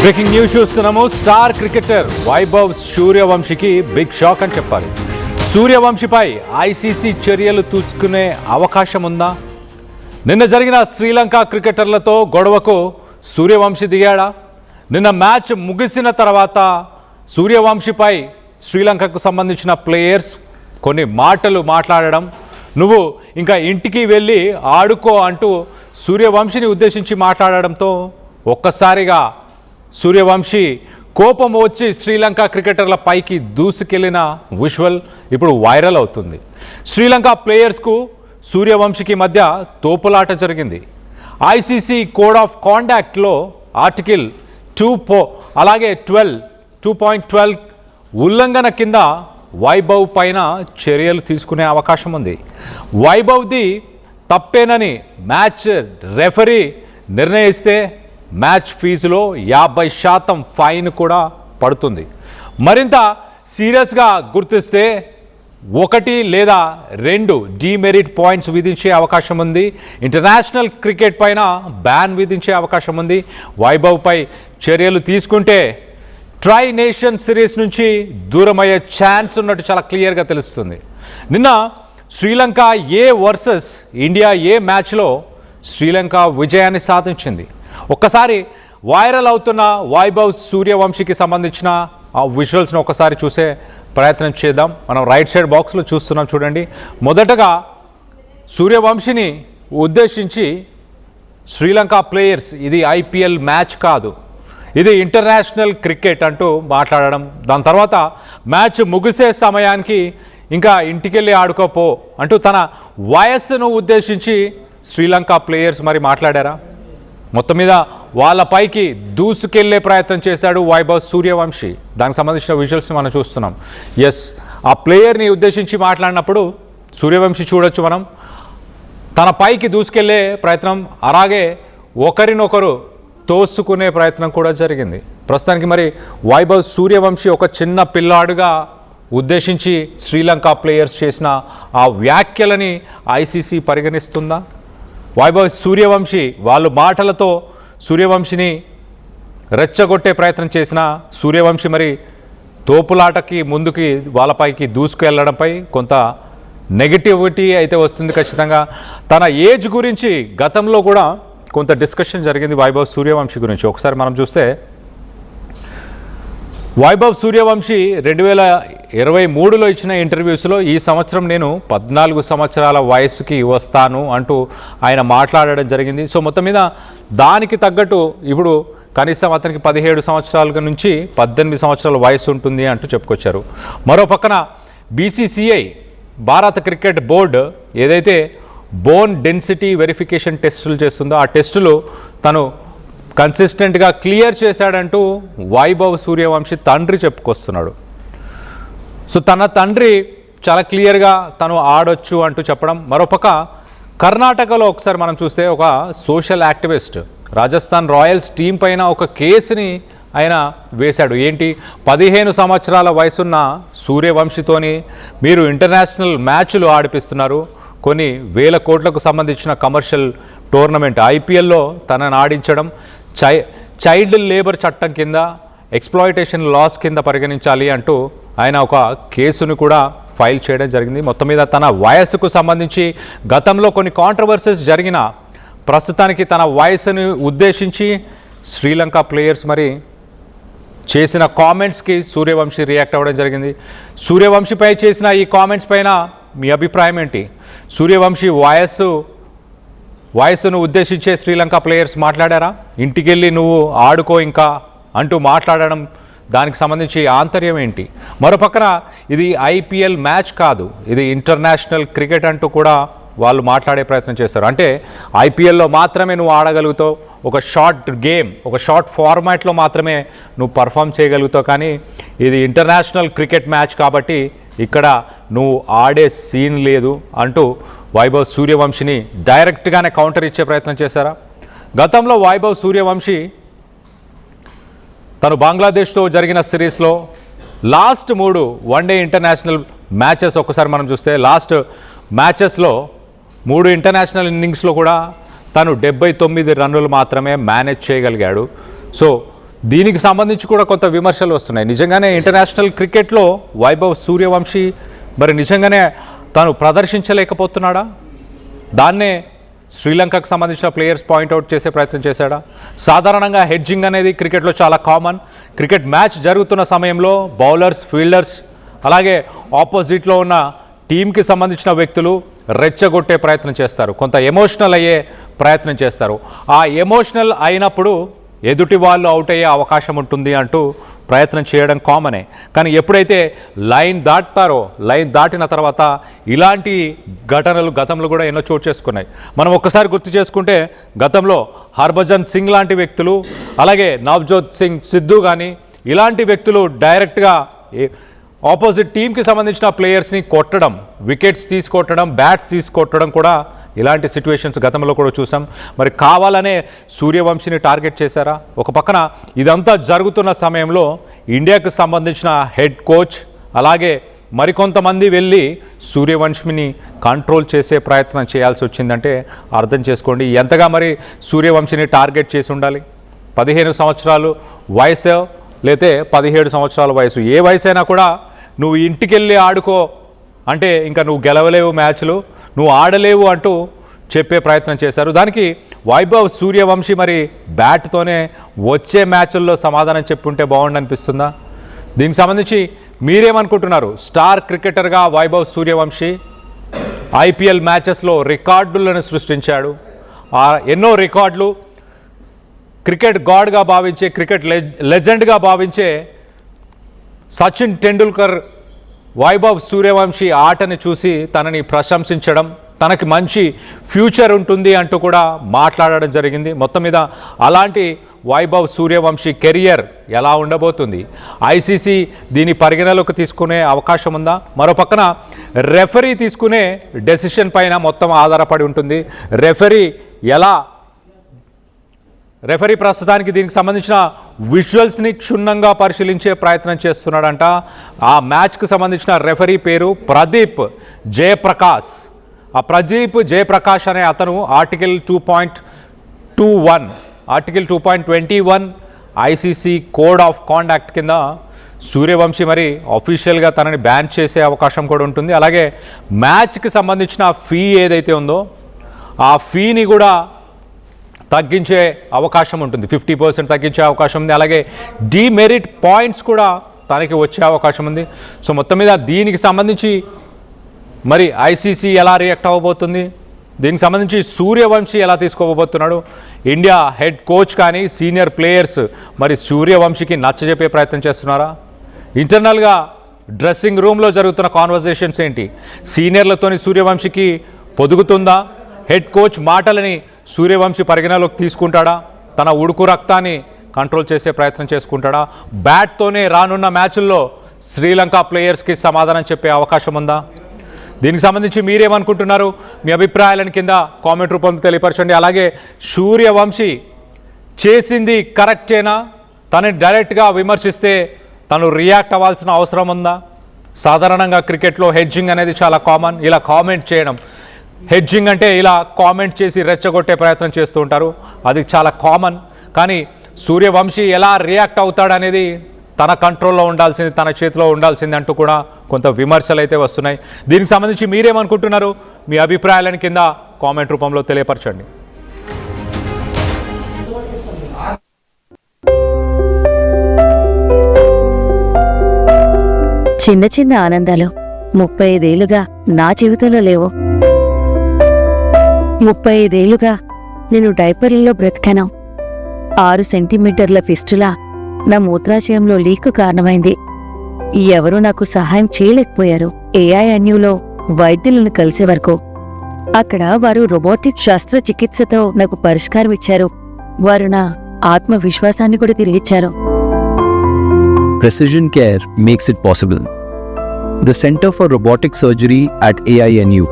Breaking news చూస్తున్నాము. Star cricketer Vaibhav సూర్యవంశీకి big shock అని చెప్పాలి. సూర్యవంశీపై ఐసీసీ చర్యలు తీసుకునే అవకాశం ఉందా? నిన్న జరిగిన శ్రీలంక క్రికెటర్లతో గొడవకు సూర్యవంశీ దిగాడా? నిన్న మ్యాచ్ ముగిసిన తర్వాత సూర్యవంశీపై శ్రీలంకకు సంబంధించిన ప్లేయర్స్ కొన్ని మాటలు మాట్లాడడం, నువ్వు ఇంకా ఇంటికి వెళ్ళి ఆడుకో అంటూ సూర్యవంశీని ఉద్దేశించి మాట్లాడడంతో ఒక్కసారిగా సూర్యవంశీ కోపం వచ్చి శ్రీలంక క్రికెటర్ల పైకి దూసుకెళ్లిన విజువల్ ఇప్పుడు వైరల్ అవుతుంది. శ్రీలంక ప్లేయర్స్కు సూర్యవంశీకి మధ్య తోపులాట జరిగింది. ఐసీసీ కోడ్ ఆఫ్ కాండాక్ట్లో ఆర్టికల్ 2.12 ఉల్లంఘన కింద వైభవ్ పైన చర్యలు తీసుకునే అవకాశం ఉంది. వైభవ్ది తప్పేనని మ్యాచ్ రెఫరీ నిర్ణయిస్తే మ్యాచ్ ఫీజులో 50% ఫైన్ కూడా పడుతుంది. మరింత సీరియస్గా గుర్తిస్తే 1 లేదా 2 డీమెరిట్ పాయింట్స్ విధించే అవకాశం ఉంది. ఇంటర్నేషనల్ క్రికెట్ పైన బ్యాన్ విధించే అవకాశం ఉంది. వైభవ్పై చర్యలు తీసుకుంటే ట్రై నేషన్ సిరీస్ నుంచి దూరమయ్యే ఛాన్స్ ఉన్నట్టు చాలా క్లియర్గా తెలుస్తుంది. నిన్న శ్రీలంక వర్సెస్ ఇండియా మ్యాచ్లో శ్రీలంక విజయాన్ని సాధించింది. ఒక్కసారి వైరల్ అవుతున్న వైభవ్ సూర్యవంశీకి సంబంధించిన ఆ విజువల్స్ని ఒకసారి చూసే ప్రయత్నం చేద్దాం. మనం రైట్ సైడ్ బాక్స్లో చూస్తున్నాం, చూడండి. మొదటగా సూర్యవంశీని ఉద్దేశించి శ్రీలంక ప్లేయర్స్ ఇది ఐపీఎల్ మ్యాచ్ కాదు, ఇది ఇంటర్నేషనల్ క్రికెట్ అంటూ మాట్లాడడం. దాని తర్వాత మ్యాచ్ ముగిసే సమయానికి ఇంకా ఇంటికెళ్ళి ఆడుకోపో అంటూ తన వయస్సును ఉద్దేశించి శ్రీలంక ప్లేయర్స్ మరి మాట్లాడారా? మొత్తం మీద వాళ్ళపైకి దూసుకెళ్లే ప్రయత్నం చేశాడు వైభవ్ సూర్యవంశీ. దానికి సంబంధించిన విజువల్స్ని మనం చూస్తున్నాం. ఆ ప్లేయర్ని ఉద్దేశించి మాట్లాడినప్పుడు సూర్యవంశీ చూడొచ్చు మనం, తన పైకి దూసుకెళ్లే ప్రయత్నం, అలాగే ఒకరినొకరు తోసుకునే ప్రయత్నం కూడా జరిగింది. ప్రస్తుతానికి మరి వైభవ్ సూర్యవంశీ ఒక చిన్న పిల్లాడుగా ఉద్దేశించి శ్రీలంక ప్లేయర్స్ చేసిన ఆ వ్యాఖ్యలని ఐసీసీ పరిగణిస్తుందా? వైభవ్ సూర్యవంశీ వాళ్ళు మాటలతో సూర్యవంశీని రెచ్చగొట్టే ప్రయత్నం చేసిన సూర్యవంశీ మరి తోపులాటకి ముందుకి వాళ్ళపైకి దూసుకెళ్లడంపై కొంత నెగిటివిటీ అయితే వస్తుంది ఖచ్చితంగా. తన ఏజ్ గురించి గతంలో కూడా కొంత డిస్కషన్ జరిగింది వైభవ్ సూర్యవంశీ గురించి. ఒకసారి మనం చూస్తే వైభవ్ సూర్యవంశీ 2023లో ఇచ్చిన ఇంటర్వ్యూస్లో ఈ సంవత్సరం నేను 14 సంవత్సరాల వయసుకి వస్తాను అంటూ ఆయన మాట్లాడడం జరిగింది. సో మొత్తం మీద దానికి తగ్గట్టు ఇప్పుడు కనీసం అతనికి 17 సంవత్సరాల నుంచి 18 సంవత్సరాల వయసు ఉంటుంది అంటూ చెప్పుకొచ్చారు. మరో పక్కన బీసీసీఐ భారత క్రికెట్ బోర్డు ఏదైతే బోన్ డెన్సిటీ వెరిఫికేషన్ టెస్టులు చేస్తుందో ఆ టెస్టులు తను కన్సిస్టెంట్గా క్లియర్ చేశాడంటూ వైభవ్ సూర్యవంశీ తండ్రి చెప్పుకొస్తున్నాడు. సో తన తండ్రి చాలా క్లియర్గా తను ఆడొచ్చు అంటూ చెప్పడం. మరోపక్క కర్ణాటకలో ఒకసారి మనం చూస్తే ఒక social activist Rajasthan Royals team పైన ఒక కేసుని ఆయన వేశాడు. ఏంటి, 15 సంవత్సరాల వయసున్న సూర్యవంశీతోని మీరు ఇంటర్నేషనల్ మ్యాచ్లు ఆడిపిస్తున్నారు, కొన్ని వేల కోట్లకు సంబంధించిన కమర్షియల్ టోర్నమెంట్ ఐపీఎల్లో తనని ఆడించడం చైల్డ్ లేబర్ చట్టం కింద ఎక్స్ప్లాయిటేషన్ లాస్ కింద పరిగణించాలి అంటూ ఆయన ఒక కేసును కూడా ఫైల్ చేయడం జరిగింది. మొత్తం మీద తన వయస్సుకు సంబంధించి గతంలో కొన్ని కాంట్రవర్సీస్ జరిగిన ప్రస్తుతానికి తన వయసును ఉద్దేశించి శ్రీలంక ప్లేయర్స్ మరి చేసిన కామెంట్స్కి సూర్యవంశీ రియాక్ట్ అవ్వడం జరిగింది. సూర్యవంశీపై చేసిన ఈ కామెంట్స్ పైన మీ అభిప్రాయం ఏంటి? సూర్యవంశీ వయస్సును ఉద్దేశించే శ్రీలంక ప్లేయర్స్ మాట్లాడారా? ఇంటికెళ్ళి నువ్వు ఆడుకో ఇంకా అంటూ మాట్లాడడం, దానికి సంబంధించి ఆంతర్యం ఏంటి? మరోపక్కన ఇది ఐపీఎల్ మ్యాచ్ కాదు, ఇది ఇంటర్నేషనల్ క్రికెట్ అంటూ కూడా వాళ్ళు మాట్లాడే ప్రయత్నం చేస్తారు. అంటే ఐపీఎల్లో మాత్రమే నువ్వు ఆడగలుగుతావు, ఒక షార్ట్ గేమ్, ఒక షార్ట్ ఫార్మాట్లో మాత్రమే నువ్వు పర్ఫామ్ చేయగలుగుతావు, కానీ ఇది ఇంటర్నేషనల్ క్రికెట్ మ్యాచ్ కాబట్టి ఇక్కడ నువ్వు ఆడే సీన్ లేదు అంటూ వైభవ్ సూర్యవంశీని డైరెక్ట్గానే కౌంటర్ ఇచ్చే ప్రయత్నం చేశారా? గతంలో వైభవ్ సూర్యవంశీ తను బంగ్లాదేశ్తో జరిగిన సిరీస్లో లాస్ట్ 3 వన్డే ఇంటర్నేషనల్ మ్యాచెస్ ఒకసారి మనం చూస్తే లాస్ట్ మ్యాచెస్లో 3 ఇంటర్నేషనల్ ఇన్నింగ్స్లో కూడా తను 79 రన్నులు మాత్రమే మేనేజ్ చేయగలిగాడు. సో దీనికి సంబంధించి కూడా కొంత విమర్శలు వస్తున్నాయి. నిజంగానే ఇంటర్నేషనల్ క్రికెట్లో వైభవ్ సూర్యవంశీ మరి నిజంగానే తాను ప్రదర్శించలేకపోతున్నాడా? దాన్నే శ్రీలంకకు సంబంధించిన ప్లేయర్స్ పాయింట్అవుట్ చేసే ప్రయత్నం చేశాడా? సాధారణంగా హెడ్జింగ్ అనేది క్రికెట్లో చాలా కామన్. క్రికెట్ మ్యాచ్ జరుగుతున్న సమయంలో బౌలర్స్, ఫీల్డర్స్ అలాగే ఆపోజిట్లో ఉన్న టీంకి సంబంధించిన వ్యక్తులు రెచ్చగొట్టే ప్రయత్నం చేస్తారు, కొంత ఎమోషనల్ అయ్యే ప్రయత్నం చేస్తారు. ఆ ఎమోషనల్ అయినప్పుడు ఎదుటి వాళ్ళు అవుట్ అయ్యే అవకాశం ఉంటుంది అంటూ ప్రయత్నం చేయడం కామనే. కానీ ఎప్పుడైతే లైన్ దాటుతారో, లైన్ దాటిన తర్వాత ఇలాంటి ఘటనలు గతంలో కూడా ఎన్నో చోటు చేసుకున్నాయి. మనం ఒక్కసారి గుర్తు చేసుకుంటే గతంలో హర్భజన్ సింగ్ లాంటి వ్యక్తులు, అలాగే నవ్జోత్ సింగ్ సిద్ధు కానీ ఇలాంటి వ్యక్తులు డైరెక్ట్గా ఆపోజిట్ టీంకి సంబంధించిన ప్లేయర్స్ని కొట్టడం, వికెట్స్ తీసుకొట్టడం, బ్యాట్స్ తీసుకొట్టడం కూడా ఇలాంటి సిచ్యువేషన్స్ గతంలో కూడా చూసాం. మరి కావాలనే సూర్యవంశీని టార్గెట్ చేశారా? ఒక పక్కన ఇదంతా జరుగుతున్న సమయంలో ఇండియాకు సంబంధించిన హెడ్ కోచ్ అలాగే మరికొంతమంది వెళ్ళి సూర్యవంశీని కంట్రోల్ చేసే ప్రయత్నం చేయాల్సి వచ్చిందంటే అర్థం చేసుకోండి ఎంతగా మరి సూర్యవంశీని టార్గెట్ చేసి ఉండాలి. 15 సంవత్సరాలు వయసు లేతే 17 సంవత్సరాల వయసు, ఏ వయసు అయినా కూడా నువ్వు ఇంటికి వెళ్ళి ఆడుకో అంటే ఇంకా నువ్వు గెలవలేవు, మ్యాచ్లు నువ్వు ఆడలేవు అంటూ చెప్పే ప్రయత్నం చేశారు. దానికి వైభవ్ సూర్యవంశీ మరి బ్యాట్తోనే వచ్చే మ్యాచ్ల్లో సమాధానం చెప్పుంటే బాగుండనిపిస్తుందా? దీనికి సంబంధించి మీరేమనుకుంటున్నారు? స్టార్ క్రికెటర్గా వైభవ్ సూర్యవంశీ ఐపీఎల్ మ్యాచెస్లో రికార్డులను సృష్టించాడు. ఎన్నో రికార్డులు క్రికెట్ గాడ్గా భావించే, క్రికెట్ లెజెండ్గా భావించే సచిన్ టెండూల్కర్ వైభవ్ సూర్యవంశీ ఆటని చూసి తనని ప్రశంసించడం, తనకి మంచి ఫ్యూచర్ ఉంటుంది అంటూ కూడా మాట్లాడడం జరిగింది. మొత్తం మీద అలాంటి వైభవ్ సూర్యవంశీ కెరియర్ ఎలా ఉండబోతుంది? ఐసీసీ దీని పరిగణలోకి తీసుకునే అవకాశం ఉందా? మరో పక్కన రెఫరీ తీసుకునే డెసిషన్ పైన మొత్తం ఆధారపడి ఉంటుంది. రెఫరీ ప్రస్తుతానికి దీనికి సంబంధించిన విజువల్స్ని క్షుణ్ణంగా పరిశీలించే ప్రయత్నం చేస్తున్నాడంట. ఆ మ్యాచ్కి సంబంధించిన రెఫరీ పేరు ప్రదీప్ జయప్రకాష్. ఆ ప్రదీప్ జయప్రకాష్ అనే అతను article 2.21 ICC code of conduct కింద సూర్యవంశీ మరి అఫీషియల్గా తనని బ్యాన్ చేసే అవకాశం కూడా ఉంటుంది. అలాగే మ్యాచ్కి సంబంధించిన ఫీ ఏదైతే ఉందో ఆ ఫీని కూడా తగ్గించే అవకాశం ఉంటుంది, 50% తగ్గించే అవకాశం ఉంది. అలాగే డీమెరిట్ పాయింట్స్ కూడా తనకి వచ్చే అవకాశం ఉంది. సో మొత్తం మీద దీనికి సంబంధించి మరి ఐసీసీ ఎలా రియాక్ట్ అవ్వబోతుంది, దీనికి సంబంధించి సూర్యవంశీ ఎలా తీసుకోబోతున్నాడు, ఇండియా హెడ్ కోచ్ కానీ సీనియర్ ప్లేయర్స్ మరి సూర్యవంశీకి నచ్చజెప్పే ప్రయత్నం చేస్తున్నారా? ఇంటర్నల్గా డ్రెస్సింగ్ రూమ్లో జరుగుతున్న కాన్వర్జేషన్స్ ఏంటి? సీనియర్లతోని సూర్యవంశీకి పొదుగుతుందా? హెడ్ కోచ్ మాటలని సూర్యవంశీ పరిగణలోకి తీసుకుంటాడా? తన ఉడుకు రక్తాన్ని కంట్రోల్ చేసే ప్రయత్నం చేసుకుంటాడా? బ్యాట్తోనే రానున్న మ్యాచ్ల్లో శ్రీలంక ప్లేయర్స్కి సమాధానం చెప్పే అవకాశం ఉందా? దీనికి సంబంధించి మీరేమనుకుంటున్నారు? మీ అభిప్రాయాలను కింద కామెంట్ రూపంలో తెలియపరచండి. అలాగే సూర్యవంశీ చేసింది కరెక్టేనా? తనని డైరెక్ట్గా విమర్శిస్తే తను రియాక్ట్ అవ్వాల్సిన అవసరం ఉందా? సాధారణంగా క్రికెట్లో హెడ్జింగ్ అనేది చాలా కామన్. ఇలా కామెంట్ చేయడం, హెడ్జింగ్ అంటే ఇలా కామెంట్ చేసి రెచ్చగొట్టే ప్రయత్నం చేస్తూ ఉంటారు, అది చాలా కామన్. కానీ సూర్యవంశీ ఎలా రియాక్ట్ అవుతాడనేది తన కంట్రోల్లో ఉండాల్సింది, తన చేతిలో ఉండాల్సింది అంటూ కూడా కొంత విమర్శలు అయితే వస్తున్నాయి. దీనికి సంబంధించి మీరేమనుకుంటున్నారు? మీ అభిప్రాయాలను కింద కామెంట్ రూపంలో తెలియపరచండి. చిన్న చిన్న ఆనందాలు 35 ఏళ్లుగా నా జీవితంలో లేవు. 35 ఏళ్లుగా నేను డైపర్లలో బ్రతికాను. 6 సెంటీమీటర్ల ఫిస్టులా నా మూత్రాశయంలో లీక్ కారణమైంది. ఎవరూ నాకు సహాయం చేయలేకపోయారు. ఏఐఎన్యూలో వైద్యులను కలిసే వరకు. అక్కడ వారు రోబోటిక్ శస్త్రచికిత్సతో నాకు పరిష్కారం ఇచ్చారు. వారు నా ఆత్మవిశ్వాసాన్ని కూడా తిరిగిచ్చారు. Precision Care makes it possible. The Center for Robotic Surgery at AINU